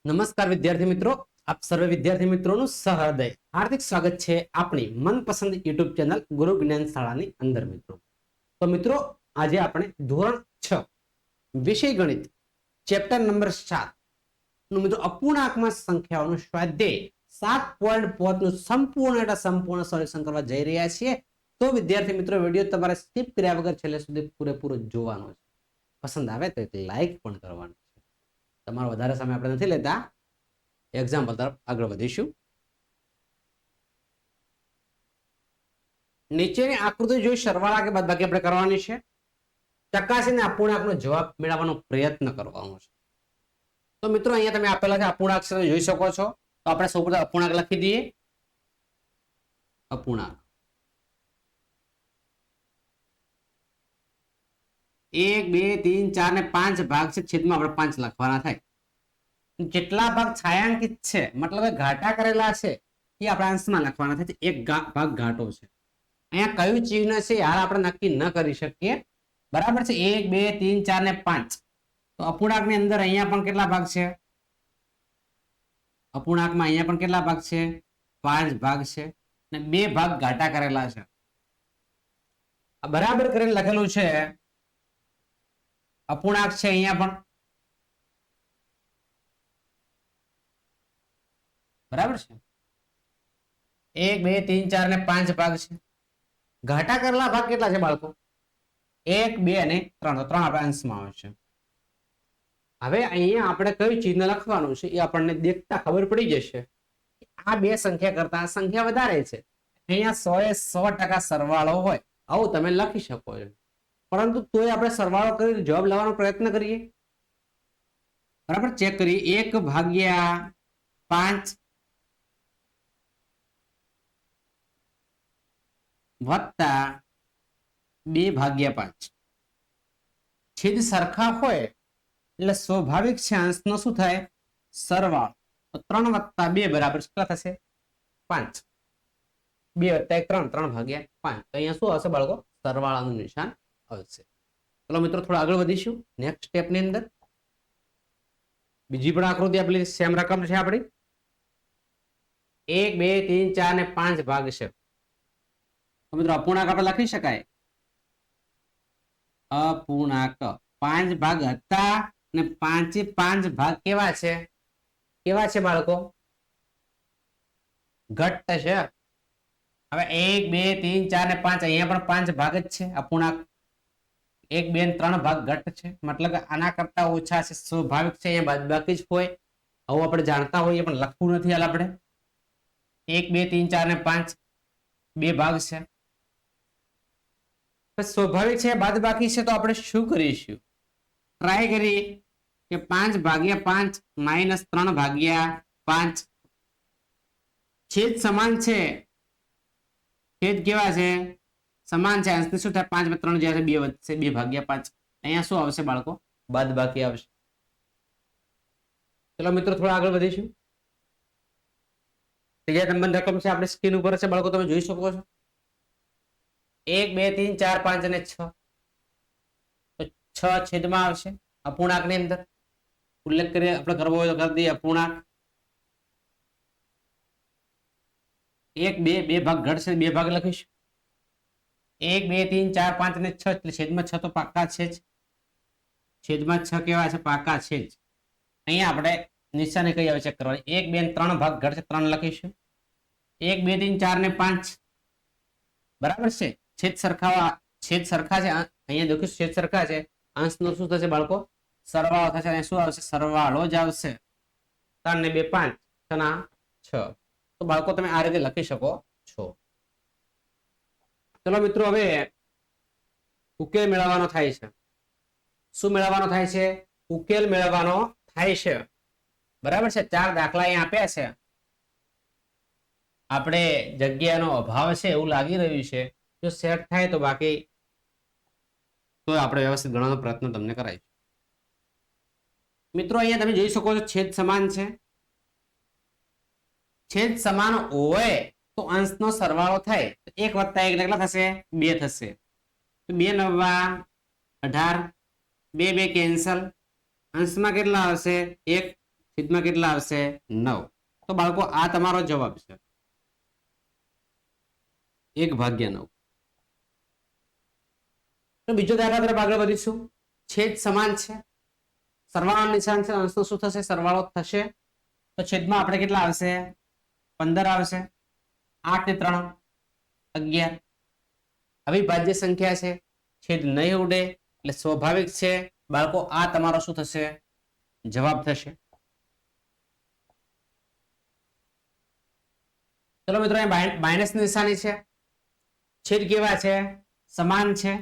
નમસ્કાર વિદ્યાર્થી મિત્રો, આપ સર્વે વિદ્યાર્થી મિત્રોનું સહૃદય હાર્દિક સ્વાગત છે આપણી મનપસંદ યુટ્યુબ ચેનલ ગુરુ જ્ઞાન શાળાની અંદર. મિત્રો તો મિત્રો આજે આપણે ધોરણ 6 વિષય ગણિત ચેપ્ટર નંબર 7 નું મિત્રો અપૂર્ણાંકમાં સંખ્યાઓનું સ્વાધ્યાય 7.5 નું સંપૂર્ણ સોલ્યુશન કરવા જઈ રહ્યા છીએ. તો વિદ્યાર્થી મિત્રો વિડીયો તમારે સ્કીપ કર્યા વગર છેલ્લે સુધી પૂરેપૂરો જોવાનો છે. પસંદ આવે તો એક લાઈક પણ કરવાનું છે. તમારો વધારે સમય આપણે નથી લેતા, એક્ઝામ્પલ તરફ આગળ વધીશું. નીચેની આકૃતિ જોઈ સરવાળા કે બાદબાકી આપણે કરવાની છે. ચકાસીને અપૂર્ણાંકનો જવાબ મેળવવાનો પ્રયત્ન કરવાનો છે. તો મિત્રો અહીંયા તમે આપેલા છે અપૂર્ણાંક છે, જોઈ શકો છો. તો આપણે સૌપ્રથમ અપૂર્ણાંક લખી દઈએ. અપૂર્ણાંક 1 2 3 4 ને 5 ભાગ છે, છેદમાં આપણે 5 લખવાના થાય. જેટલા ભાગ છાયાંકિત છે મતલબ ઘાટા કરેલા છે એ આપણે અંશમાં લખવાના થાય. એક ભાગ ઘાટો છે. અહીંયા કયું ચિહ્ન છે યાર આપણે નક્કી ન કરી શકીએ. બરાબર છે. 1 2 3 4 ને 5. તો અપૂર્ણાંકની અંદર અહીંયા પણ કેટલા ભાગ છે? અપૂર્ણાંકમાં અહીંયા પણ કેટલા ભાગ છે? 5 ભાગ છે અને 2 ભાગ ઘાટા કરેલા છે. બરાબર કરીને લખેલું છે. અપૂર્ણાંક છે અહીંયા પણ બરાબર છે. 1 2 3 4 ને 5 ભાગ છે. ઘાટા કરેલા ભાગ કેટલા છે બાળકો? 1 2 અને 3. તો 3 આપણા અંશમાં આવે છે. હવે અહીંયા આપણે કયું ચિહ્ન લખવાનું છે એ આપણને દેખતા ખબર પડી જશે. આ બે સંખ્યા કરતા આ સંખ્યા વધારે છે. અહીંયા 100% સરવાળો હોય આવું તમે લખી શકો છો. પરંતુ તોય આપણે સરવાળો કરી જવાબ લાવવાનો પ્રયત્ન કરીએ. બરાબર, ચેક કરીએ. 1 ભાગ્યા 5 વત્તા 2 ભાગ્યા 5. છેદ સરખા હોય એટલે સ્વાભાવિક છે અંશનો શું થાય? સરવાળો. તો 3 વત્તા 2 બરાબર કેટલા થશે? 5. 2 વત્તા 1 3, 3 ભાગ્યા 5. તો અહીંયા શું આવશે બાળકો? સરવાળાનું નિશાન આવશે. ચલો મિત્રો થોડા આગળ વધીશું નેક્સ્ટ સ્ટેપ ની અંદર. બીજી પણ આકૃતિ આપેલી સેમ રકમ છે આપણી. 1 2 3 4 ને 5 ભાગ છે. તો મિત્રો અપૂર્ણાંક આપણે લખી શકાય. અપૂર્ણાંક 5 ભાગ હતા ને 5 ભાગ કેવા છે? કેવા છે બાળકો? ઘટ છે. હવે 1 2 3 4 ને 5 અહીંયા પણ 5 ભાગ જ છે. અપૂર્ણાંક 1 2 ને 3 ભાગ ઘટ છે, મતલબ આના કરતા ઓછા છે. સ્વાભાવિક છે અહીંયા બાદબાકી જ હોય. આવું આપણે જાણતા હોઈએ પણ લખવું નથી. હાલ આપણે 1 2 3 4 ને 5 2 ભાગ છે. સ્વાભાવિક છે બાદબાકી છે. તો આપણે શું કરીશું? ટ્રાય કરીએ કે 5 ભાગ્યા 5 માઇનસ 3 ભાગ્યા 5. છેદ સમાન છે. છેદ કેવા છે? સમાન છે. અંશને શું થાય? 5 3 જ્યારે 2 વધશે, 2 ભાગ્યા 5. અહીંયા શું આવશે બાળકો? બાદબાકી આવશે. ચલો મિત્રો થોડા આગળ વધીશું. ત્રીજા નંબરની રકમ છે આપણે સ્ક્રીન ઉપર છે બાળકો, તમે જોઈ શકો છો. 1 2 3 4 5 અને 6. તો 6 છેદમાં આવશે અપૂર્ણાંક ની અંદર. ઉલ્લેખ કરીએ આપણે કરવો હોય તો કરી દઈએ. અપૂર્ણાંક 1 2 2 ભાગ ઘટશે, 2 ભાગ લખીશું. 1 2 3 4 5 અને 6 એટલે છેદમાં 6 તો પાકા છે જ. છેદમાં 6 કેવા છે? પાકા છે જ. અહીંયા આપણે નિશાની કઈ આવે ચેક કરવાની. 1 2 3 ભાગ ઘટશે, 3 લખીશું. 1 2 3 4 ને 5 બરાબર છે. છેદ સરખા છે. અહીંયા દેખો છેદ સરખા છે. અંશનો શું થશે બાળકો? સરવાળો થશે. અને શું આવશે? સરવાળો જ આવશે. 3 ને 2 5, 6 ના 6. તો બાળકો તમે આ રીતે લખી શકો છો. ચલો મિત્રો હવે ઉકેલ મેળવવાનો થાય છે. શું મેળવવાનો થાય છે? ઉકેલ મેળવવાનો થાય છે. બરાબર છે. 4 દાખલા અહીંયા આપ્યા છે. આપણે જગ્યાનો અભાવ છે એવું લાગી રહ્યું છે. જો સેટ થાય તો બાકી તો આપણે વ્યવસ્થિત ગણવાનો પ્રયત્ન તમને કરાવીશું. મિત્રો અહીંયા તમે જોઈ શકો છો છેદ સમાન છે. છેદ સમાન હોય તો અંશનો સરવાળો થાય. 1 વત્તા 1 કેટલા થશે? 2 થશે. 2 નવા 18, 2 2 કેન્સલ. અંશમાં કેટલા આવશે? 1 છેદમાં કેટલા આવશે 9. તો બાળકો આ તમારો જવાબ છે 1/9. તો બીજો દાખલા તરફ આગળ વધીશું. છેદ સમાન છે, સરવાળાનું નિશાન છે, અંશનો શું થશે સરવાળો થશે. તો છેદમાં આપણે કેટલા આવશે 15 આવશે. 8 ને 3 11. અવિભાજ્ય સંખ્યા છે, છેદ નહીં ઉડે એટલે સ્વાભાવિક છે બાળકો આ તમારો શું થશે જવાબ થશે. ચલો મિત્રો અહીં માઇનસ નિશાની છે, છેદ કેવા છે સમાન છે.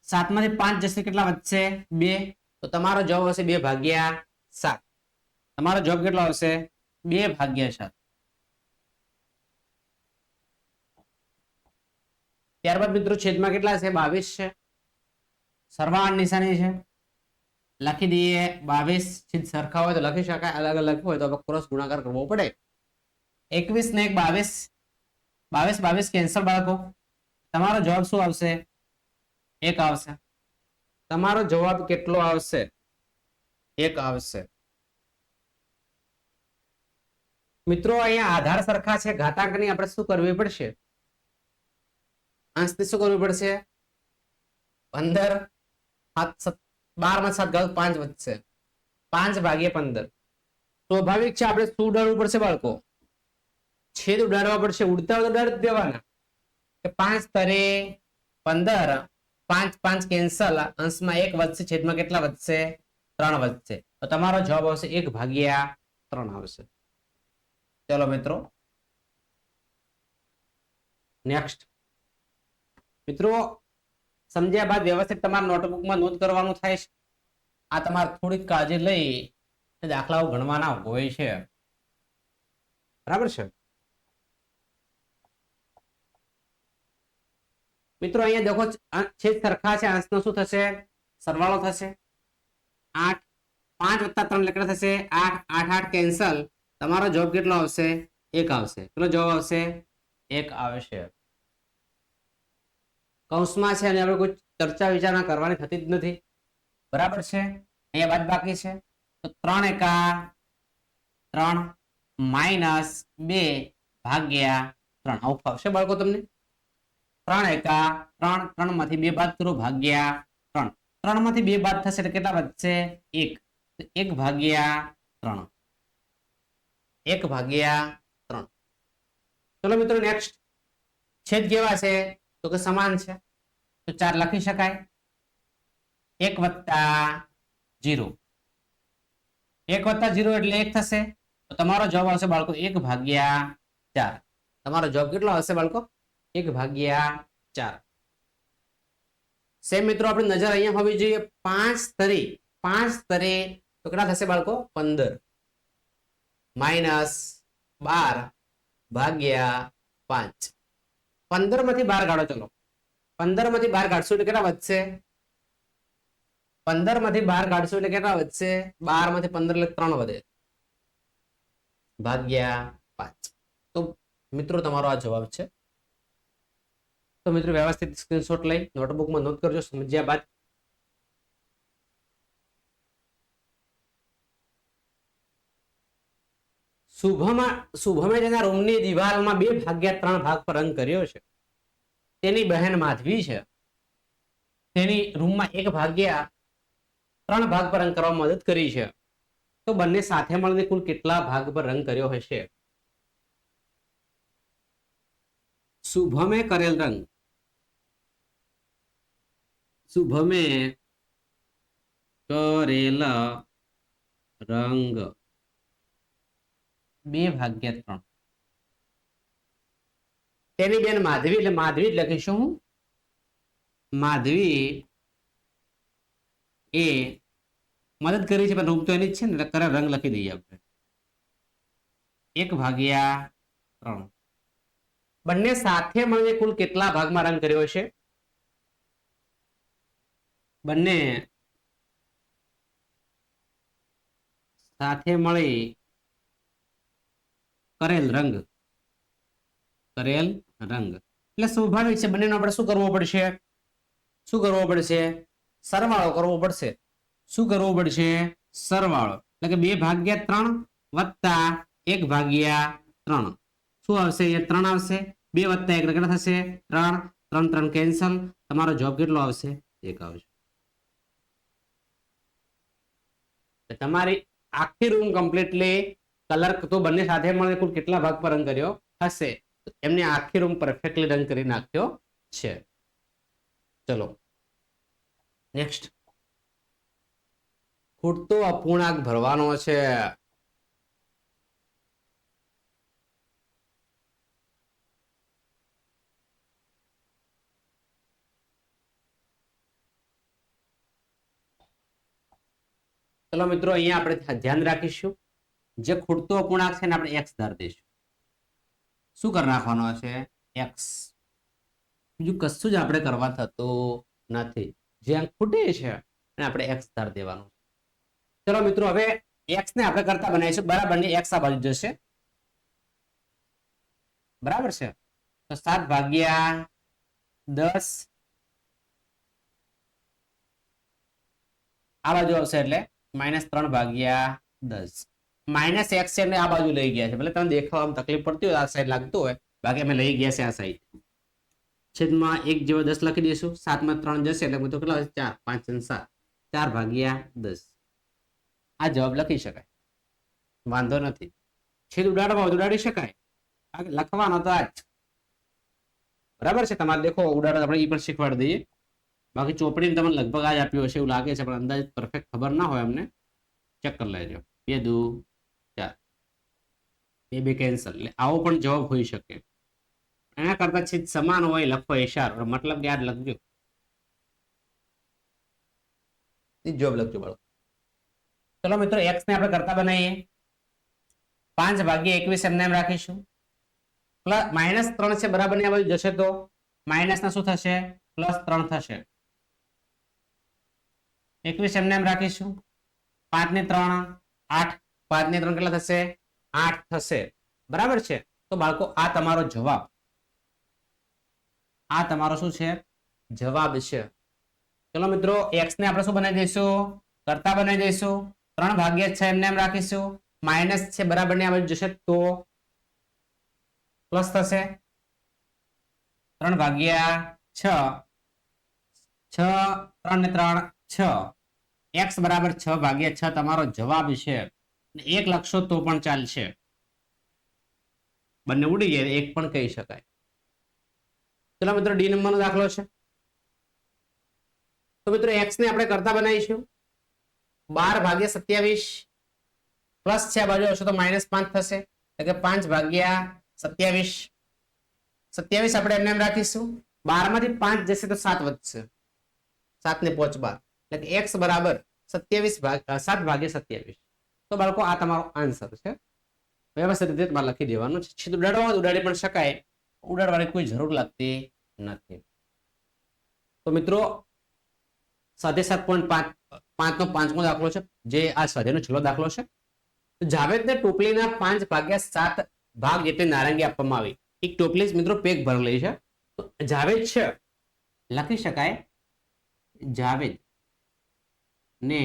7 માંથી 5 જશે કેટલા વધશે 2. તો તમારો જવાબ હશે 2/7. તમારો જવાબ કેટલો આવશે 2/7. ત્યારબાદ મિત્રો છેદમાં કેટલા છે 22 છે, સરવાળાની નિશાની છે, લખી દઈએ 22. છેદ સરખા હોય તો લખી શકાય, અલગ અલગ હોય તો ક્રોસ ગુણાકાર કરવો પડે. 21 ને 1 22, 22 કેન્સલ બાળકો. તમારો જવાબ શું આવશે 1 આવશે. તમારો જવાબ કેટલો આવશે 1 આવશે. મિત્રો અહીંયા આધાર સરખા છે, ઘાતાંકની આપણે શું કરવી પડશે અંશની શું કરવી પડશે 15. 12 માં 7 ગાળો 5 વધશે 5/15. સ્વાભાવિક છે આપણે શું ઉડાડવું પડશે બાળકો છેદ ઉડાડવા પડશે. ઉડતા ઉડાડી દેવાના કે 5 તરે 15, 5 5 કેન્સલ, અંશમાં 1 વધશે, છેદમાં કેટલા વધશે 3 વધશે. તો તમારો જવાબ આવશે 1/3 આવશે. ચલો મિત્રો નેક્સ્ટ. મિત્રો સમજ્યા બાદ વ્યવસ્થિત તમારા નોટબુકમાં નોંધ કરવાનું થાય છે. આ તમારે થોડીક કાળજી લઈ દાખલાઓ ગણવાના હોય છે, બરાબર છે મિત્રો. અહીંયા દેખો છેદ સરખા છે, અંશનો શું થશે સરવાળો થશે. 8 5 + 3 કેટલા થશે 8. 8 8 કેન્સલ. તમારો જવાબ કેટલો આવશે 1 આવશે. કેટલો જવાબ આવશે 1 આવશે. કૌંસમાં છે અને આપણે કોઈ ચર્ચા વિચારણા કરવાની થતી જ નથી, બરાબર છે. અહીંયા બાદ બાકી છે તો 3 એકા 3 -2/3 આવું ફાવશે બાળકો તમને. 3 એકા 3, 3 માંથી 2 બાદ કરો ભાગ્યા 3. 3 માંથી 2 બાદ થશે એટલે કેટલા વધશે 1. 1/3. 1/3. ચલો મિત્રો નેક્સ્ટ. છેદ કેવા છે તો કે સમાન છે, તો 4 લખી શકાય. 1 + 0, 1 + 0 એટલે 1 થશે. તો તમારો જવાબ આવશે બાળકો 1/4. તમારો જવાબ કેટલો આવશે બાળકો 1/4. સેમ મિત્રો આપણી નજર અહીંયા હોવી જોઈએ. 5 તરે તો કેટલા થશે બાળકો 15 -12/5. 15 માંથી 12 કાઢો. ચલો 15 માંથી 12 કાઢશો એટલે કેટલા વધશે 15 માંથી 12 કાઢશો એટલે કેટલા વધશે 12 માંથી 15 એટલે 3 વધે /5. તો મિત્રો તમારો આ જવાબ છે. તો મિત્રો વ્યવસ્થિત સ્ક્રીનશોટ લઈ નોટબુકમાં નોંધ કરજો સમજ્યા બાદ. શુભમે તેના રૂમની દિવાલમાં 2/3 ભાગ પર રંગ કર્યો છે. તેની બહેન માધવી છે, તેની રૂમમાં 1/3 ભાગ પર રંગ કરવામાં મદદ કરી છે. તો બંને સાથે મળીને કુલ કેટલા ભાગ પર રંગ કર્યો હશે? શુભમે કરેલ રંગ, શુભમે કરેલ રંગ 2/3. તેની બેન માધવી, એટલે માધવી જ લખીશું હું. માધવી એ મદદ કરી છે પણ રૂપ તો એની જ છે ને, એટલે કરેલ રંગ લખી દઈએ આપણે 1/3. બંને સાથે મળીને કુલ કેટલા ભાગમાં રંગ કર્યો છે? બંને સાથે મળી કરેલ રંગ એટલે સ્વાભાવિક છે બંનેનો આપણે શું કરવો પડશે? સરવાળો કરવો પડશે. શું કરવો પડશે? સરવાળો. એટલે કે 2/3 વત્તા 1/3 શું આવશે? અહીંયા 3 આવશે. 2 વત્તા 1 કેટલા થશે? 3. 3 3 કેન્સલ. તમારો જવાબ કેટલો આવશે? 1 આવશે. તમારી આખી રૂમ કમ્પ્લીટલી કલર તો બંને સાથે મળીને કુલ કેટલા ભાગ પર રંગ કર્યો હશે? એમને આખી રૂમ પરફેક્ટલી રંગ કરી નાખ્યો છે. ચલો નેક્સ્ટ. ખૂટતો અપૂર્ણાંક ભરવાનો છે. ચલો મિત્રો, અહીંયા આપણે ધ્યાન રાખીશું. જે ખૂટતો અપૂર્ણાંક છે ને આપણે x ધારી દઈશું. શું કરી નાખવાનો છે? x. બીજું કશું જ આપણે કરવા થતું નથી. જે અંક ખૂટે છે એને આપણે x ધારી દેવાનું. ચલો મિત્રો, હવે x ને આપણે કરતા બનાવીશું. બરાબર ની x આ બાજુ જશે. બરાબર છે. તો 7/10 આ બાજુ આવશે એટલે -3/10. માઇનસ x છે એટલે આ બાજુ લઈ ગયા છે. ભલે તમને દેખાવામાં તકલીફ પડતી હોય, આ સાઈડ લાગતું હોય, બાકી અમે લઈ ગયા છે આ સાઈડ. છેદમાં 1 જેવો 10 લખી દઈશું. 7 માં 3 જશે એટલે મિત્રો કેટલા આવશે? 4 5 અને 7 4/10. આ જવાબ લખી શકાય, વાંધો નથી. છેદ ઉડાડવા ઉડાડી શકાય, લખવાનો તો આજ. બરાબર છે. તમારે દેખો ઉડાડો આપણે એ પણ શીખવાડી દઈએ. બાકી ચોપડી તમને લગભગ આજ આપ્યું હશે એવું લાગે છે, પણ અંદાજ પરફેક્ટ ખબર ના હોય અમને. ચેક કરી લેજો. 2 2 4 2 કેન્સલ. એટલે આવો પણ જવાબ હોઈ શકે. એના કરતા છેદ સમાન હોય લખો ઇશારો, મતલબ યાદ લખજો. જવાબ લખજો બાળકો. ચલો મિત્રો, x ને આપણે કરતા બનાવીએ. 5/21 એમને એમ રાખીશું. -3 છે બરાબર ની આ બાજુ જશે તો માઇનસ ના શું થશે? +3 થશે. 21 એમને એમ રાખીશું. 5 ને 3 8. 5 ને 3 કેટલા થશે? 8 થશે. બરાબર છે. તો બાળકો આ તમારો જવાબ. આ તમારો શું છે? જવાબ છે. ચલો મિત્રો, x ને આપણે શું બનાવી દઈશું? કરતા બનાવી દઈશું. 3/6 એમને એમ રાખીશું. માઇનસ છે બરાબર ની આ બાજુ જશે તો પ્લસ થશે. 3/6 6 3 ને 3 6. x બરાબર 6/6 તમારો જવાબ છે. 1 લખશો તો પણ ચાલશે. બંને ઉડી ગયા, 1 પણ કહી શકાય. ચલો મિત્રો, ડી નંબરનો દાખલો છે. તો મિત્રો x ને આપણે કરતા બનાવીશું. 12/27 પ્લસ છે આ બાજુ આવશે તો -5 થશે. એટલે કે 5/27. 27 આપણે એમને એમ રાખીશું. 12 માંથી 5 જશે તો 7 વધશે. 7 ને 5 12. એટલે કે x બરાબર 7/27. તો બાળકો આ તમારો આન્સર છે. વ્યવસ્થિત રીતે તમારે લખી દેવાનું છે. છેદ ઉડાડવા ઉડાડી પણ શકાય, ઉડાડવાની કોઈ જરૂર લાગતી નથી. તો મિત્રો, 7.5 નો 5મો દાખલો છે, જે આ સ્વાધ્યાયનો છેલ્લો દાખલો છે. જાવેદને ટોપલીના 5/7 ભાગ જેટલી નારંગી આપવામાં આવી. એક ટોપલી મિત્રો પેક ભરેલી છે. તો જાવેદ છે લખી શકાય. જાવેદ ને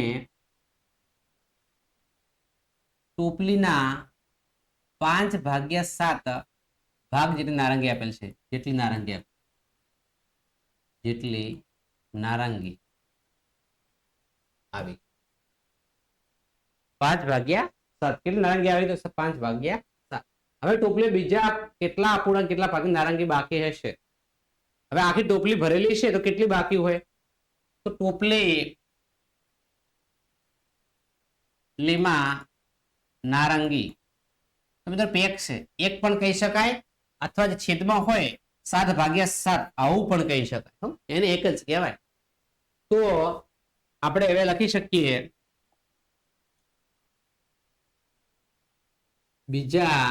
ટોપલીના 5/7 ભાગ જેટલી નારંગી આપેલ છે. જેટલી નારંગી આવી 5/7. કેટલી નારંગી આવી? તો 5/7. હવે ટોપલી બીજા કેટલા અપૂર્ણાંક કેટલા ભાગની નારંગી બાકી હશે? હવે આખી ટોપલી ભરેલી છે તો કેટલી બાકી હોય? તો ટોપલી લીમાં નારંગી મિત્રો પેક છે, 1 પણ કહી શકાય, અથવા જે છેદમાં હોય 7/7 આવું પણ કહી શકાય. એને એક જ કહેવાય. તો આપણે હવે લખી શકીએ બીજા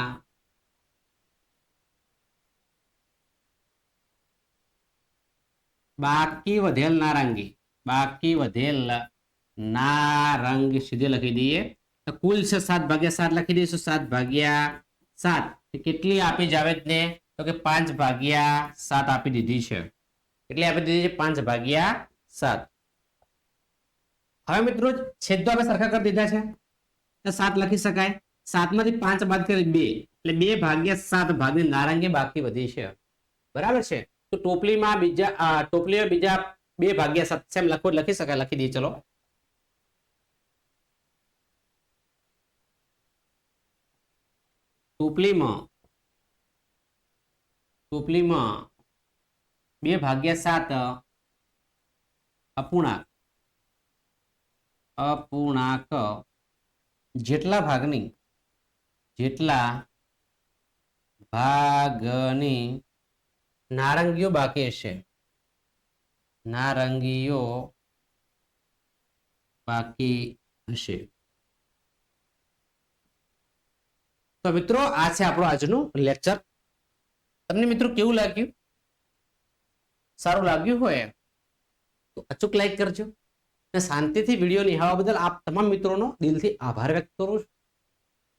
બાકી વધેલ નારંગી સીધે લખી દઈએ. તો કુલ છે 7/7 લખી દઈશું. 7/7 કેટલી આપી જાવેદને? તો કે 5/7 આપી દીધી છે. કેટલી આપી દીધી છે? 5/7. હવે મિત્રો છેદ તો આપણે સરખા કરી દીધા છે. તો 7 લખી શકાય. 7 માંથી 5 બાદ કરી 2 એટલે 2/7 ભાગની નારંગી બાકી વધી છે. બરાબર છે. તો ટોપલીમાં બીજા 2/7 સેમ લખી શકાય. લખી દઈએ ચલો. ટોપલીમાં 2/7 અપૂર્ણાંક જેટલા ભાગની નારંગીઓ બાકી હશે. તો મિત્રો આ છે આપણો આજનું લેક્ચર. તમને મિત્રો કેવું લાગ્યું? સારું લાગ્યું હોય તો અચૂક લાઈક કરજો અને શાંતિથી વિડીયો નિહાળવા બદલ આપ તમામ મિત્રોનો દિલથી આભાર વ્યક્ત કરું છું.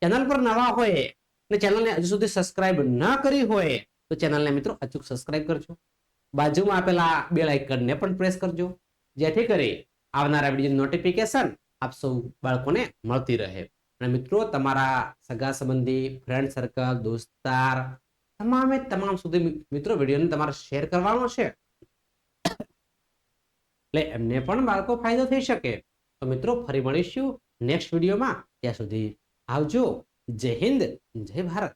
ચેનલ પર નવા હોય અને ચેનલને હજુ સુધી સબસ્ક્રાઇબ ન કરી હોય તો ચેનલને મિત્રો અચૂક સબસ્ક્રાઇબ કરજો. બાજુમાં આપેલા બેલ આઇકનને પણ પ્રેસ કરજો, જેથી કરી આવનારા વિડીયો નોટિફિકેશન આપ સૌ બાળકોને મળતી રહે. અને મિત્રો તમારા સગા સંબંધી, ફ્રેન્ડ સર્કલ, દોસ્તાર તમામ સુધી મિત્રો વિડીયોને તમારે શેર કરવાનો છે, એટલે એમને પણ બાળકો ફાયદો થઈ શકે. તો મિત્રો ફરી મળીશું નેક્સ્ટ વિડીયોમાં. ત્યાં સુધી આવજો. જય હિન્દ, જય ભારત.